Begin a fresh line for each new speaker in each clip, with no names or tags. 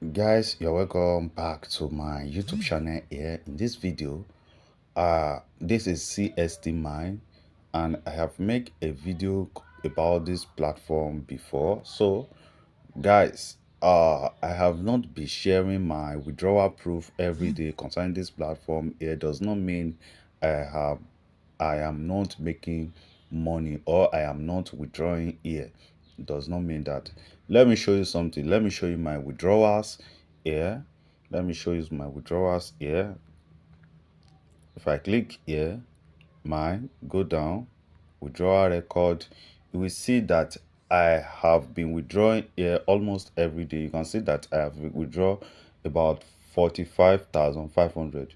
Guys, you're welcome back to my YouTube channel here. In this video, this is CSTMINE, and I have made a video about this platform before. So guys, I have not been sharing my withdrawal proof every day concerning this platform. It does not mean I am not making money or I am not withdrawing here. It does not mean that. Let me show you something. Let me show you my withdrawals here. Let me show you my withdrawals here. If I click here, go down, withdrawal record, you will see that I have been withdrawing here almost every day. You can see that I have withdrawn about 45,500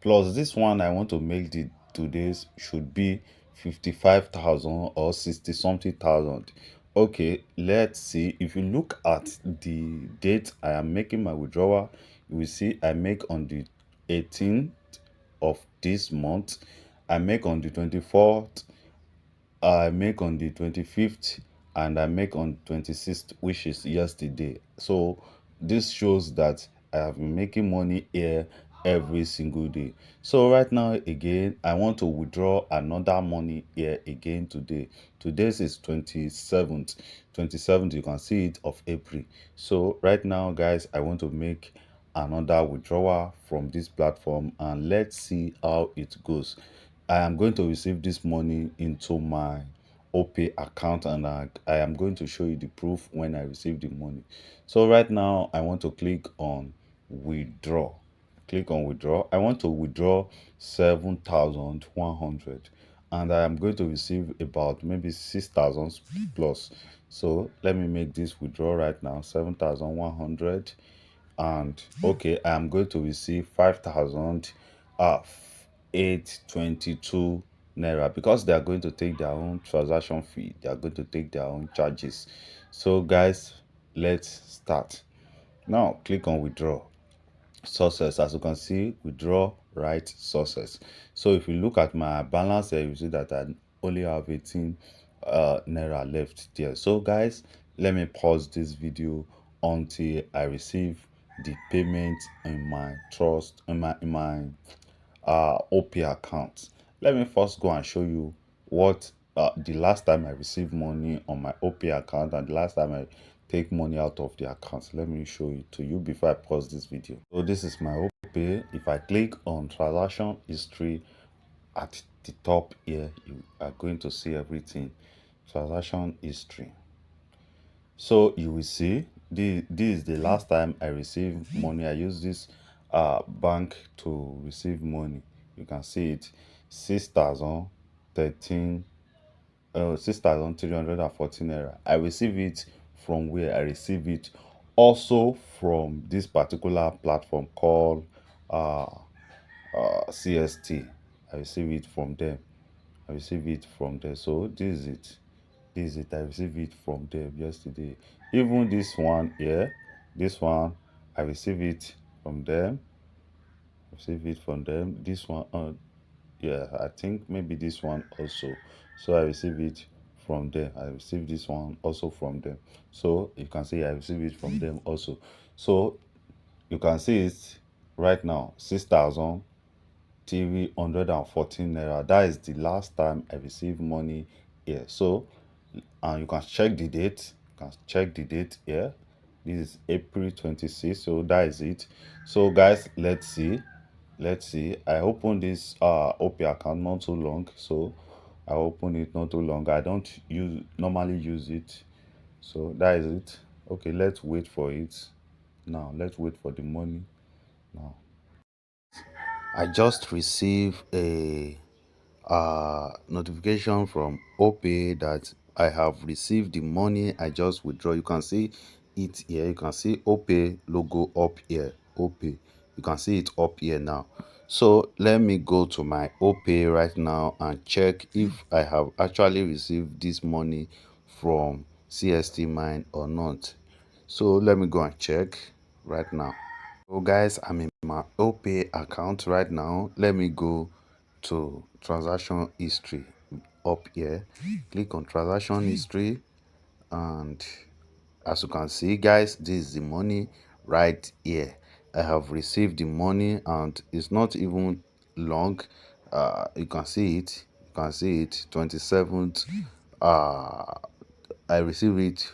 plus this one. I want to make the today's should be 55,000 or 60 something thousand. Okay, let's see. If you look at the date I am making my withdrawal, you will see I make on the 18th of this month, I make on the 24th, I make on the 25th, and I make on 26th, which is yesterday. So this shows that I have been making money here every single day. So right now again, I want to withdraw another money here again today. Today's is 27th. You can see it, of April. So right now guys, I want to make another withdrawal from this platform, and let's see how it goes. I am going to receive this money into my OPay account, and I am going to show you the proof when I receive the money. So right now I want to click on withdraw. Click on withdraw. I want to withdraw 7,100, and I am going to receive about maybe 6,000 plus. So let me make this withdraw right now, 7,100. And okay, I am going to receive 5,000 uh 822 naira, because they are going to take their own transaction fee. They are going to take their own charges. So guys, let's start. Now click on withdraw. Sources, as you can see, withdraw right sources. So if you look at my balance here, you see that I only have 18 naira left there. So guys, let me pause this video until I receive the payment in my trust, in my OP account. Let me first go and show you what the last time I received money on my OP account and the last time I take money out of the account. Let me show it to you before I pause this video. So this is my OP. If I click on transaction history at the top here, you are going to see everything. Transaction history. So you will see this is the last time I received money. I use this bank to receive money. You can see it, 6,013 6,314 naira. I receive it from where? I receive it also from this particular platform called CST. I receive it from them. I receive it from there. So this is it. This is it. I received it from them yesterday. Even this one here, this one, I receive it from them. Receive it from them. This one, yeah, I think maybe this one also. So I receive it from them. I receive this one also from them. So you can see I receive it from them also. So you can see it right now, 6,314 naira. That is the last time I received money here. So and you can check the date. You can check the date here. This is April 26th. So that is it. So guys, let's see. I opened this OP account not too long, so I opened it not too long. I don't normally use it. So that is it. Okay, let's wait for it. Now let's wait for the money now. I just received a notification from OPay that I have received the money I just withdraw. You can see it here. You can see OPay logo up here. OPay. You can see it up here now. So let me go to my OPay right now and check if I have actually received this money from CSTMINE or not. So let me go and check right now. So guys, I'm in my OPay account right now. Let me go to transaction history up here. Click on transaction history, and as you can see guys, this is the money right here. I have received the money and it's not even long. You can see it. You can see it. 27th. Uh, I received it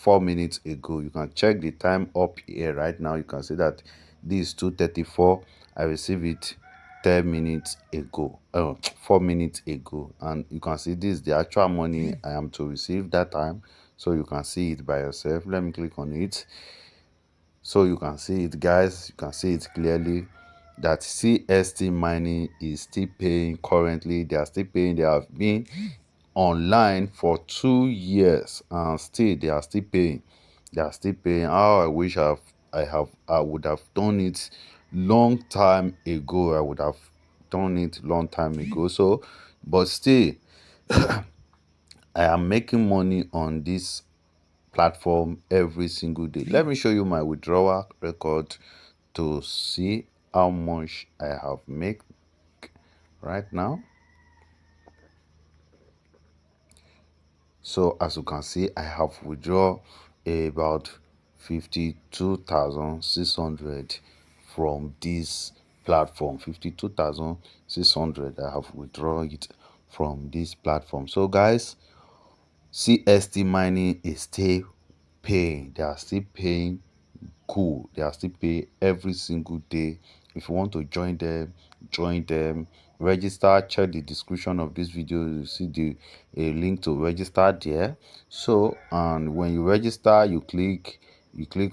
4 minutes ago. You can check the time up here right now. You can see that this is 2:34. I received it 10 minutes ago. 4 minutes ago, and you can see this is the actual money I am to receive that time. So you can see it by yourself. Let me click on it so you can see it, guys. You can see it clearly that CST mining is still paying. Currently they are still paying. They have been online for 2 years and still they are still paying. They are still paying. How I wish I would have done it long time ago. I would have done it long time ago. So but still I am making money on this platform every single day. Let me show you my withdrawal record to see how much I have made right now. So as you can see, I have withdrawn about 52,600 from this platform. 52,600 I have withdrawn it from this platform. So guys, CST mining is still paying. They are still paying. Cool, they are still pay every single day. If you want to join them, register. Check the description of this video. You see the a link to register there. So and when you register, you click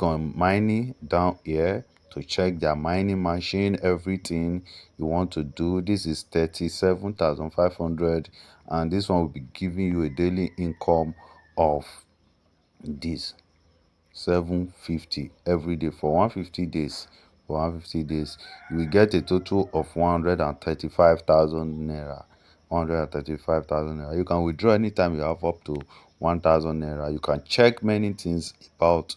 on mining down here to check their mining machine, everything you want to do. This is 37,500, and this one will be giving you a daily income of this 750 every day for 150 days. For 150 days you will get a total of 135,000 naira. 135,000 naira. You can withdraw anytime. You have up to 1,000 naira. You can check many things about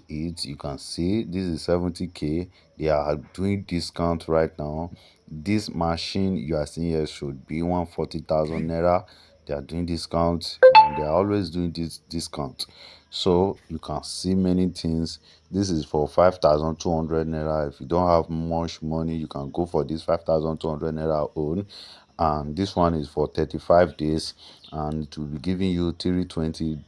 it. You can see this is 70k. They are doing discount right now. This machine you are seeing here should be 140,000 naira. They are doing discounts and they are always doing this discount. So you can see many things. This is for 5,200 naira. If you don't have much money, you can go for this 5,200 naira own. And this one is for 35 days and it will be giving you 320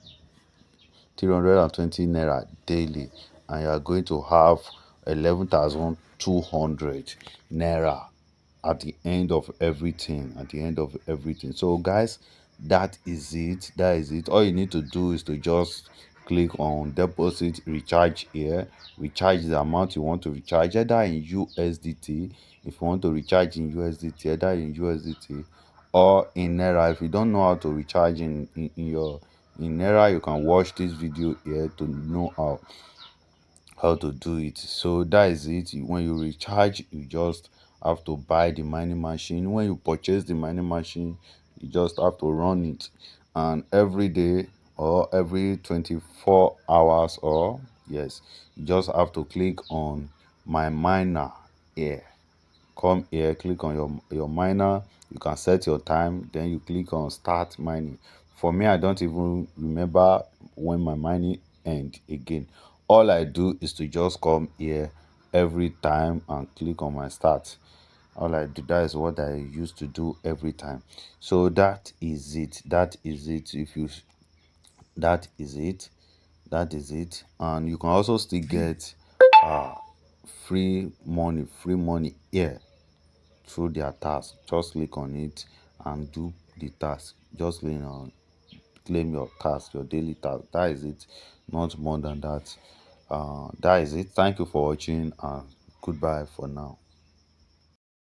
naira daily, and you are going to have 11,200 naira at the end of everything. So guys, that is it. All you need to do is to just click on deposit recharge here. Recharge the amount you want to recharge, either in USDT. If you want to recharge in USDT, either in USDT or in naira. If you don't know how to recharge in naira, you can watch this video here to know how to do it. So that is it. When you recharge, you just have to buy the mining machine. When you purchase the mining machine, you just have to run it, and every day or every 24 hours, or yes, you just have to click on my miner here. Come here, click on your miner. You can set your time, then you click on start mining. For me, I don't even remember when my mining end again. All I do is to just come here every time and click on my start. All I do, that is what I used to do every time. So that is it. If you that is it. And you can also still get uh free money here through their task. Just click on it and do the task. Just claim your task, your daily task. That is it, not more than that. That is it. Thank you for watching and goodbye for now.